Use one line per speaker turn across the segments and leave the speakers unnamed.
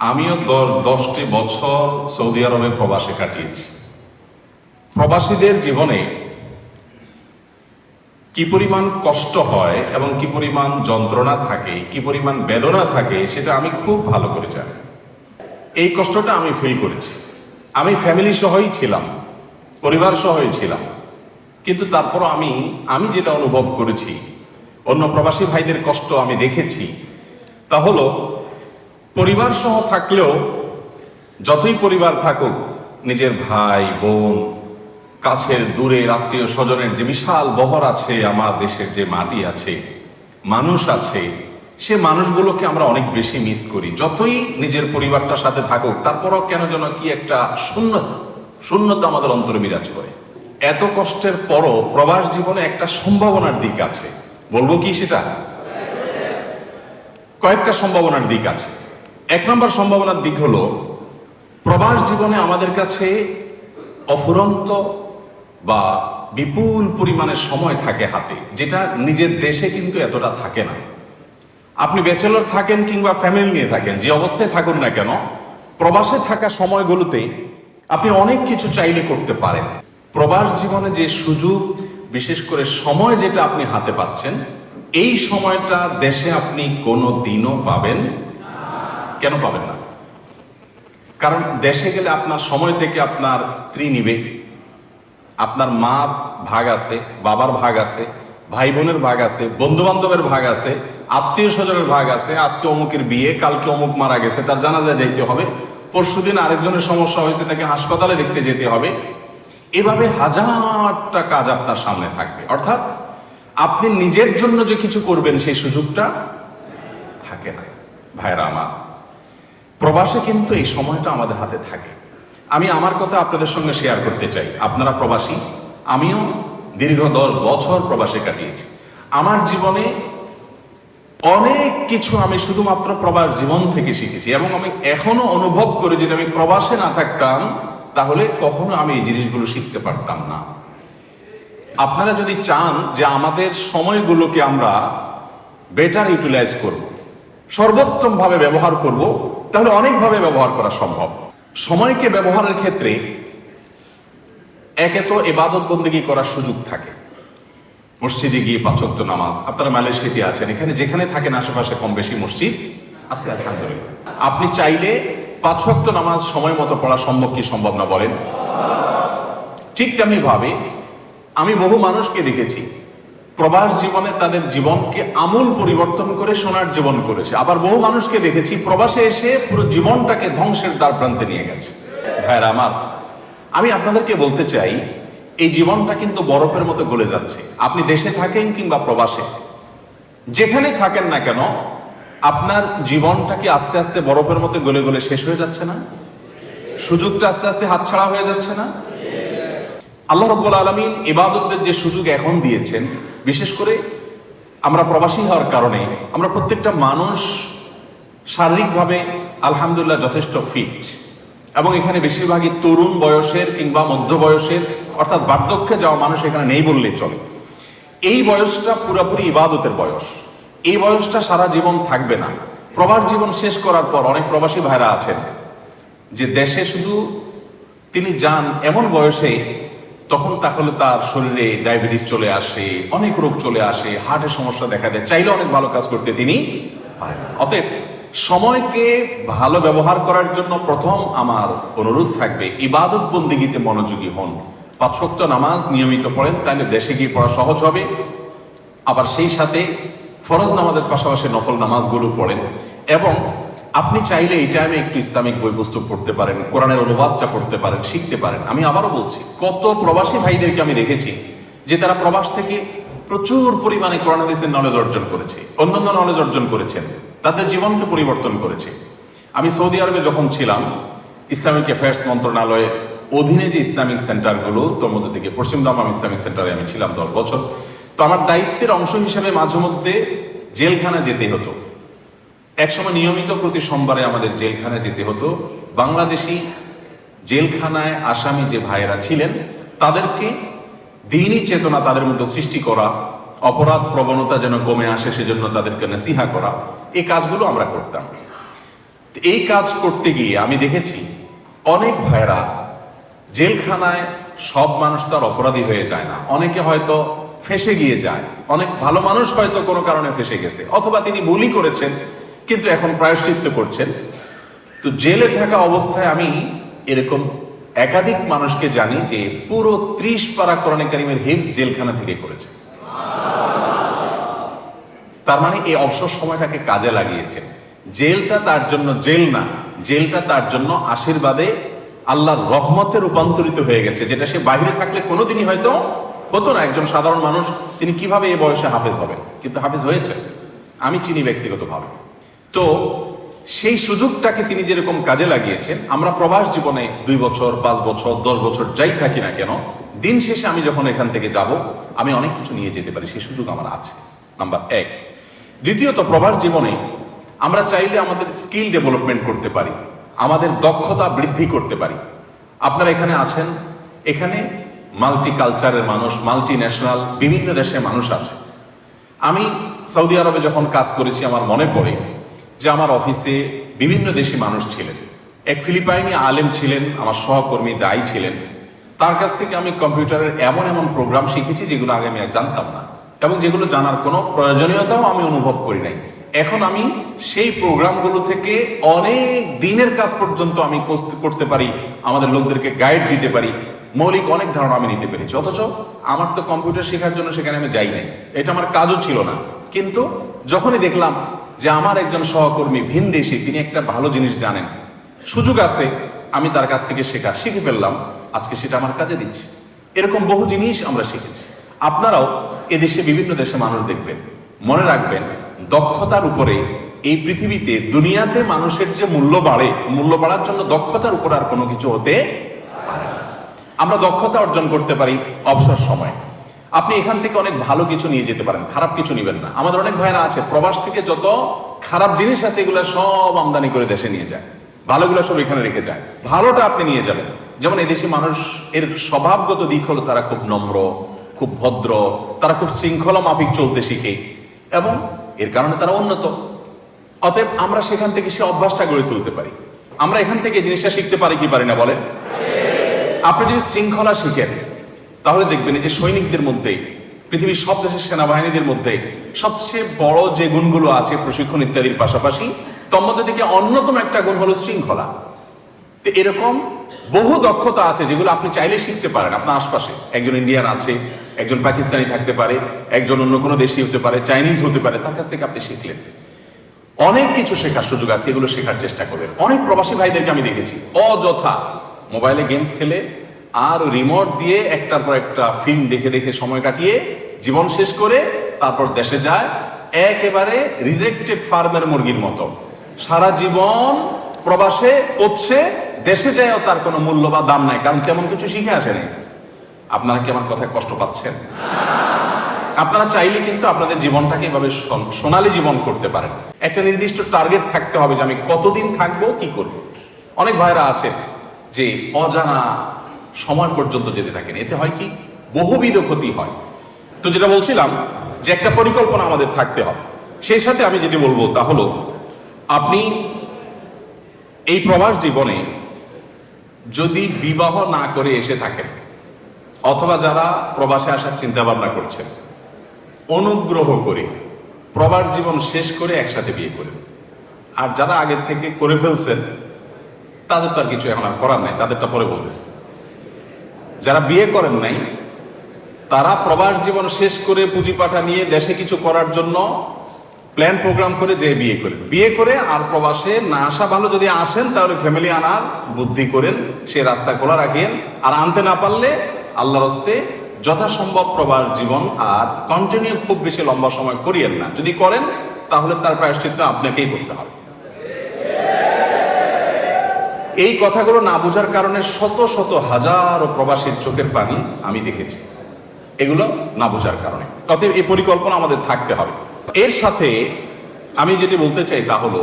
আমিও 10টি বছর সৌদি আরবে প্রবাসে কাটিয়েছি। প্রবাসীদের জীবনে কি পরিমাণ কষ্ট হয় এবং কি পরিমাণ যন্ত্রণা থাকে, কি পরিমাণ বেদনা থাকে, সেটা আমি খুব ভালো করে জানি। এই কষ্টটা আমি ফিল করেছি। আমি ফ্যামিলি সহই ছিলাম, পরিবার সহই ছিলাম, কিন্তু তারপরও আমি যেটা অনুভব করেছি, অন্য প্রবাসী ভাইদের কষ্ট আমি দেখেছি, তা হলো পরিবার সহ থাকলেও, যতই পরিবার থাকুক, নিজের ভাই বোন, কাছের দূরের আত্মীয় স্বজনের যে বিশাল বহর আছে, আমার দেশের যে মাটি আছে, মানুষ আছে, সে মানুষগুলোকে আমরা অনেক বেশি মিস করি। যতই নিজের পরিবারটার সাথে থাকুক, তারপরও কেন যেন কি একটা শূন্যতা আমাদের অন্তরে বিরাজ করে। এত কষ্টের পরও প্রবাস জীবনে একটা সম্ভাবনার দিক আছে। বলবো কি সেটা? কয়েকটা সম্ভাবনার দিক আছে। 1 নম্বর সম্ভাবনার দিক হলো, প্রবাস জীবনে আমাদের কাছে অফুরন্ত বা বিপুল পরিমাণে সময় থাকে হাতে, যেটা নিজের দেশে কিন্তু এতটা থাকে না। আপনি ব্যাচেলর থাকেন কিংবা ফ্যামিলি নিয়ে থাকেন, যে অবস্থায় থাকুন না কেন, প্রবাসে থাকা সময়গুলোতে আপনি অনেক কিছু চাইলে করতে পারেন। প্রবাস জীবনে যে সুযোগ, বিশেষ করে সময় যেটা আপনি হাতে পাচ্ছেন, এই সময়টা দেশে আপনি কোনো দিনও পাবেন। কেন পাবেন না? কারণ দেশে গেলে আপনার সময় থেকে আপনার স্ত্রী নিবে, আপনার মা ভাগ আছে, বাবার ভাগ আছে, ভাই বোনের ভাগ আছে, বন্ধু বান্ধবের ভাগ আছে, আত্মীয় স্বজনের ভাগ আছে। আজকে অমুকের বিয়ে, কালকে অমুক মারা গেছে, তার জানাজায় যাইতে হবে, পরশুদিন আরেকজনের সমস্যা হয়েছে, তাকে হাসপাতালে দেখতে যেতে হবে। এভাবে হাজারটা কাজ আপনার সামনে থাকবে। অর্থাৎ আপনি নিজের জন্য যে কিছু করবেন, সেই সুযোগটা থাকে না। ভাইরা আমার, প্রবাসে কিন্তু এই সময়টা আমাদের হাতে থাকে। আমি আমার কথা আপনাদের সঙ্গে শেয়ার করতে চাই। আপনারা প্রবাসী, আমিও দীর্ঘ 10 বছর প্রবাসে কাটিয়েছি। আমার জীবনে অনেক কিছু আমি শুধুমাত্র প্রবাস জীবন থেকে শিখেছি, এবং আমি এখনো অনুভব করি, যদি আমি প্রবাসে না থাকতাম তাহলে কখনো আমি এই জিনিসগুলো শিখতে পারতাম না। আপনারা যদি চান যে আমাদের সময়গুলোকে আমরা বেটার ইউটিলাইজ করব, সর্বোত্তম ভাবে ব্যবহার করব, তাহলে অনেকভাবে ব্যবহার করা সম্ভব। সময়কে ব্যবহারের ক্ষেত্রে একে তো ইবাদত বন্দেগী করার সুযোগ থাকে। মসজিদে গিয়ে 5 ওয়াক্ত নামাজ, আপনারা মালয়েশিয়াতে আছেন, এখানে যেখানে থাকেন আশেপাশে কম বেশি মসজিদ আছে, আলহামদুলিল্লাহ। আপনি চাইলে 5 ওয়াক্ত নামাজ সময় মতো পড়া সম্ভব কি সম্ভব না বলেন? ঠিক তেমনি ভাবে আমি বহু মানুষকে দেখেছি প্রবাস জীবনে তাদের জীবনকে আমূল পরিবর্তন করে সোনার জীবন করেছে। আবার বহু মানুষকে দেখেছি প্রবাসে এসে পুরো জীবনটাকে ধ্বংসের দ্বার প্রান্তে নিয়ে গেছে। ভাইরা আমার, আমি আপনাদেরকে বলতে চাই, এই জীবনটা কিন্তু বরফের মতো গলে যাচ্ছে। আপনি দেশে থাকেন কিংবা প্রবাসে, যেখানে থাকেন না কেন, আপনার জীবনটা কি আস্তে আস্তে বরফের মতো গলে গলে শেষ হয়ে যাচ্ছে না? সুযোগটা আস্তে আস্তে হাতছাড়া হয়ে যাচ্ছে না? আল্লাহ রাব্বুল আলামিন ইবাদতের যে সুযোগ এখন দিয়েছেন, বিশেষ করে আমরা প্রবাসী হওয়ার কারণে আমরা প্রত্যেকটা মানুষ শারীরিকভাবে আলহামদুলিল্লাহ যথেষ্ট ফিট, এবং এখানে বেশিরভাগই তরুণ বয়সের কিংবা মধ্য বয়সের, অর্থাৎ বার্ধক্যে যাওয়া মানুষ এখানে নেই বললেই চলে। এই বয়সটা পুরোপুরি ইবাদতের বয়স। এই বয়সটা সারা জীবন থাকবে না। প্রবাস জীবন শেষ করার পর অনেক প্রবাসী ভাইরা আছেন যে দেশে শুধু তিনি যান এমন বয়সে, তখন তাহলে তার শরীরে ডায়াবেটিস চলে আসে, অনেক রোগ চলে আসে, হার্টের সমস্যা দেখা দেয়, চাইলে অনেক ভালো কাজ করতে তিনি পারেন না। অতএব সময়কে ভালো ব্যবহার করার জন্য প্রথম আমার অনুরোধ থাকবে, ইবাদত বন্দেগীতে মনোযোগী হন। 5 ওয়াক্ত নামাজ নিয়মিত পড়েন, তাহলে দেশে গিয়ে পড়া সহজ হবে। আবার সেই সাথে ফরজ নামাজের পাশাপাশি নফল নামাজগুলো পড়েন, এবং আপনি চাইলে এই টাইমে একটু ইসলামিক বই পুস্তক পড়তে পারেন, কোরআনের অনুবাদটা পড়তে পারেন, শিখতে পারেন। আমি আবারও বলছি, কত প্রবাসী ভাইদেরকে আমি দেখেছি যে তারা প্রবাস থেকে প্রচুর পরিমাণে কোরআন হাদিসের নলেজ অর্জন করেছে, অন্যান্য নলেজ অর্জন করেছেন, তাদের জীবনকে পরিবর্তন করেছে। আমি সৌদি আরবে যখন ছিলাম, ইসলামিক অ্যাফেয়ার্স মন্ত্রণালয়ের অধীনে যে ইসলামিক সেন্টারগুলো, তোর মধ্যে থেকে পশ্চিম দমদম ইসলামিক সেন্টারে আমি ছিলাম 10 বছর। তো আমার দায়িত্বের অংশ হিসেবে মাঝে মধ্যে জেলখানা যেতে হতো। একসময় নিয়মিত প্রতি সোমবারে আমাদের জেলখানায় যেতে হতো। বাংলাদেশি জেলখানায় আসামি যে ভাইয়েরা ছিলেন, তাদেরকে দ্বীনি চেতনা তাদের মধ্যে সৃষ্টি করা, অপরাধ প্রবণতা যেন কমে আসে সেজন্য তাদেরকে নসিহা করা, এই কাজগুলো আমরা করতাম। এই কাজ করতে গিয়ে আমি দেখেছি অনেক ভাইরা, জেলখানায় সব মানুষ তো আর অপরাধী হয়ে যায় না, অনেকে হয়তো ফেঁসে গিয়ে যায়, অনেক ভালো মানুষ হয়তো কোনো কারণে ফেঁসে গেছে, অথবা তিনি ভুলই করেছেন কিন্তু এখন প্রায়শ্চিত্ত করছেন। তো জেলে থাকা অবস্থায় আমি এরকম একাধিক মানুষকে জানি যে পুরো 30 পারা কোরআনে কারিমের হিফজ জেলখানা থেকে করেছে। তার মানে এই অবসর সময়টাকে কাজে লাগিয়েছে। জেলটা তার জন্য জেল না, জেলটা তার জন্য আশীর্বাদে আল্লাহর রহমতে রূপান্তরিত হয়ে গেছে, যেটা সে বাইরে থাকলে কোনোদিনই হয়তো হতো না। একজন সাধারণ মানুষ তিনি কিভাবে এই বয়সে হাফেজ হবে, কিন্তু হাফেজ হয়েছে, আমি চিনি ব্যক্তিগতভাবে। তো সেই সুযোগটাকে তিনি যেরকম কাজে লাগিয়েছেন, আমরা প্রবাস জীবনে 2 বছর 5 বছর 10 বছর যাই থাকি না কেন, দিন শেষে আমি যখন এখান থেকে যাব আমি অনেক কিছু নিয়ে যেতে পারি, সেই সুযোগ আমার আছে, নাম্বার 1। দ্বিতীয়ত, প্রবাস জীবনে আমরা চাইলে আমাদের স্কিল ডেভেলপমেন্ট করতে পারি, আমাদের দক্ষতা বৃদ্ধি করতে পারি। আপনারা এখানে আছেন, এখানে মাল্টি কালচারের মানুষ, মাল্টি ন্যাশনাল বিভিন্ন দেশের মানুষ আছে। আমি সৌদি আরবে যখন কাজ করেছি আমার মনে পড়ে যে আমার অফিসে বিভিন্ন দেশি মানুষ ছিলেন। এক ফিলিপাইনি আলেম ছিলেন, আমার সহকর্মী দায়ী ছিলেন। তার কাছ থেকে আমি কম্পিউটারের এমন এমন প্রোগ্রাম শিখেছি যেগুলো আগে আমি জানতাম না, এবং যেগুলো জানার কোনো প্রয়োজনীয়তাও আমি অনুভব করি নাই। এখন আমি সেই প্রোগ্রামগুলো থেকে অনেক দিনের কাজ পর্যন্ত আমি করতে পারি, আমাদের লোকদেরকে গাইড দিতে পারি, মৌলিক অনেক ধারণা আমি নিতে পেরেছি। অথচ আমার তো কম্পিউটার শেখার জন্য সেখানে আমি যাই নাই, এটা আমার কাজও ছিল না। কিন্তু যখনই দেখলাম যে আমার একজন সহকর্মী ভিনদেশী, তিনি একটা ভালো জিনিস জানেন, সুযোগ আছে, আমি তার কাছ থেকে শিখে ফেললাম, আজকে সেটা আমার কাজে দিচ্ছি। এরকম বহু জিনিস আমরা শিখেছি। আপনারাও এদেশে বিভিন্ন দেশে মানুষ দেখবেন, মনে রাখবেন দক্ষতার উপরে এই পৃথিবীতে দুনিয়াতে মানুষের যে মূল্য বাড়ে, মূল্য বাড়ার জন্য দক্ষতার উপর আর কোনো কিছু হতে পারে না। আমরা দক্ষতা অর্জন করতে পারি অবসর সময়। আপনি এখান থেকে অনেক ভালো কিছু নিয়ে যেতে পারেন, খারাপ কিছু নিবেন না। আমাদের অনেক ভাইরা আছে প্রবাস থেকে যত খারাপ জিনিস আছে এগুলো সব আমদানি করে দেশে নিয়ে যায়, ভালোগুলো সব এখানে রেখে যায়, ভালোটা আপনি নিয়ে যাবেন। যেমন এদেশি মানুষ এর স্বভাবগত দিক হলো তারা খুব নম্র, খুব ভদ্র, তারা খুব শৃঙ্খলা মাফিক চলতে শিখে, এবং এর কারণে তারা উন্নত। অতএব আমরা সেখান থেকে সে অভ্যাসটা গড়ে তুলতে পারি। আমরা এখান থেকে এই জিনিসটা শিখতে পারি কি পারি না বলেন? আপনি যদি শৃঙ্খলা শিখেন তাহলে দেখবেন যে সৈনিকদের মধ্যে, পৃথিবীর সব দেশের সেনাবাহিনীদের মধ্যে সবচেয়ে বড় যে গুণগুলো আছে প্রশিক্ষণ ইত্যাদির পাশাপাশি, তার মধ্যে থেকে অন্যতম একটা গুণ হলো শৃঙ্খলা। তো এরকম বহু দক্ষতা আছে যেগুলো আপনি চাইলে শিখতে পারেন। আপনার আশপাশে একজন ইন্ডিয়ান আছে, একজন পাকিস্তানি থাকতে পারে, একজন অন্য কোনো দেশি হতে পারে, চাইনিজ হতে পারে, তার কাছ থেকে আপনি শিখলেন। অনেক কিছু শেখার সুযোগ আছে, এগুলো শেখার চেষ্টা করবেন। অনেক প্রবাসী ভাইদেরকে আমি দেখেছি অযথা মোবাইলে গেমস খেলে আর রিমোট দিয়ে একটার পর একটা ফিল্ম দেখে দেখে সময় কাটিয়ে জীবন শেষ করে তারপর দেশে যায় একেবারে রিজেক্টেড ফার্মের মুরগির মতো। সারা জীবন প্রবাসে পড়ছে, দেশে যায়ও তার কোনো মূল্য বা দাম নাই, কারণ তেমন কিছু শিখে আসেনি। আপনারা কি আমার কথায় কষ্ট পাচ্ছেন? আপনারা চাইলে কিন্তু আপনাদের জীবনটাকে এভাবে সোনালী জীবন করতে পারেন। একটা নির্দিষ্ট টার্গেট থাকতে হবে যে আমি কতদিন থাকবো, কি করব। অনেক ভাইরা আছে যে অজানা সময় পর্যন্ত যেতে থাকেন, এতে হয় কি বহুবিধ ক্ষতি হয়। তো যেটা বলছিলাম যে একটা পরিকল্পনা আমাদের থাকতে হবে। সেই সাথে আমি যেটি বলবো তা হলো, আপনি এই প্রবাস জীবনে যদি বিবাহ না করে এসে থাকেন, অথবা যারা প্রবাসে আসার চিন্তা ভাবনা করছেন, অনুগ্রহ করে প্রবাস জীবন শেষ করে একসাথে বিয়ে করেন। আর যারা আগের থেকে করে ফেলছেন তাদের তো আর কিছু এখন আর করার নাই, তাদেরটা পরে বলতেছে। যারা বিয়ে করেন নাই তারা প্রবাস জীবন শেষ করে পুঁজি পাঠা নিয়ে দেশে কিছু করার জন্য প্ল্যান প্রোগ্রাম করে যে বিয়ে করেন। বিয়ে করে আর প্রবাসে না আসা ভালো, যদি আসেন তাহলে ফ্যামিলি আনার বুদ্ধি করেন, সে রাস্তা খোলা রাখেন। আর আনতে না পারলে আল্লাহর হস্তে যথাসম্ভব প্রবাস জীবন আর কন্টিনিউ খুব বেশি লম্বা সময় করিয়েন না। যদি করেন তাহলে তার প্রায়শ্চিত্ত আপনাকেই করতে হবে। এই কথাগুলো না বোঝার কারণে শত শত হাজারো প্রবাসীর চোখের পানি আমি দেখেছি, এগুলো না বোঝার কারণে। অতএব এই পরিকল্পনা আমাদের থাকতে হবে। এর সাথে আমি যেটি বলতে চাই তা হলো,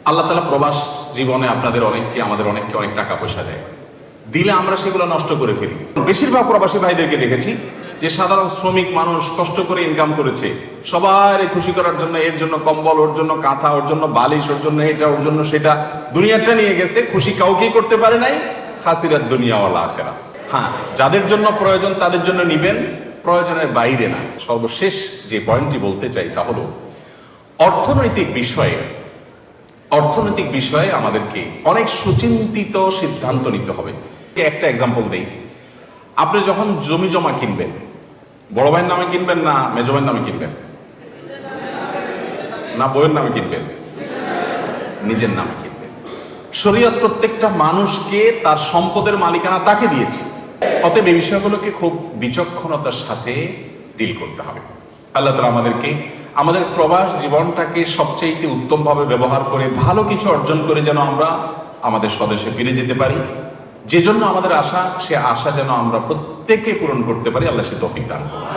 আল্লাহ তাআলা প্রবাস জীবনে আপনাদের অনেককে, আমাদের অনেককে অনেক টাকা পয়সা দেয়, দিলে আমরা সেগুলো নষ্ট করে ফেলি। বেশিরভাগ প্রবাসী ভাইদেরকে দেখেছি যে সাধারণ শ্রমিক মানুষ কষ্ট করে ইনকাম করেছে, সবার খুশি করার জন্য, এর জন্য কম্বল, ওর জন্য কাঁথা, ওর জন্য বালিশ, ওর জন্য এটা, ওর জন্য সেটা, দুনিয়াটা নিয়ে গেছে, খুশি কাউকেই করতে পারে নাই। খাসিরাত দুনিয়া ওয়াল আখিরাহ। হ্যাঁ, যাদের জন্য প্রয়োজন তাদের জন্য নিবেন, প্রয়োজনের বাইরে না। সর্বশেষ যে পয়েন্টটি বলতে চাই তা হলো অর্থনৈতিক বিষয়ে আমাদেরকে অনেক সুচিন্তিত সিদ্ধান্ত নিতে হবে। একটা এক্সাম্পল দেই, আপনি যখন জমি জমা কিনবেন, বড় ভাইয়ের নামে কিনবেন না মেজো ভাইয়ের নামে কিনবেন, না বইয়ের নামে কিনবেন? নিজের নামে কিনবেন। শরীয়ত প্রত্যেকটা মানুষকে তার সম্পদের মালিকানা তাকে দিয়েছে। অতএব এই বিষয়গুলোকে খুব বিচক্ষণতার সাথে ডিল করতে হবে। আল্লাহ তাআলা আমাদেরকে আমাদের প্রবাস জীবনটাকে সবচেয়ে উত্তমভাবে ব্যবহার করে ভালো কিছু অর্জন করে যেন আমরা আমাদের স্বদেশে ফিরে যেতে পারি। যে জন্য আমাদের আশা, সে আশা যেন আমরা প্রত্যেকে পূরণ করতে পারি। আল্লাহ সে তৌফিক দান করুন।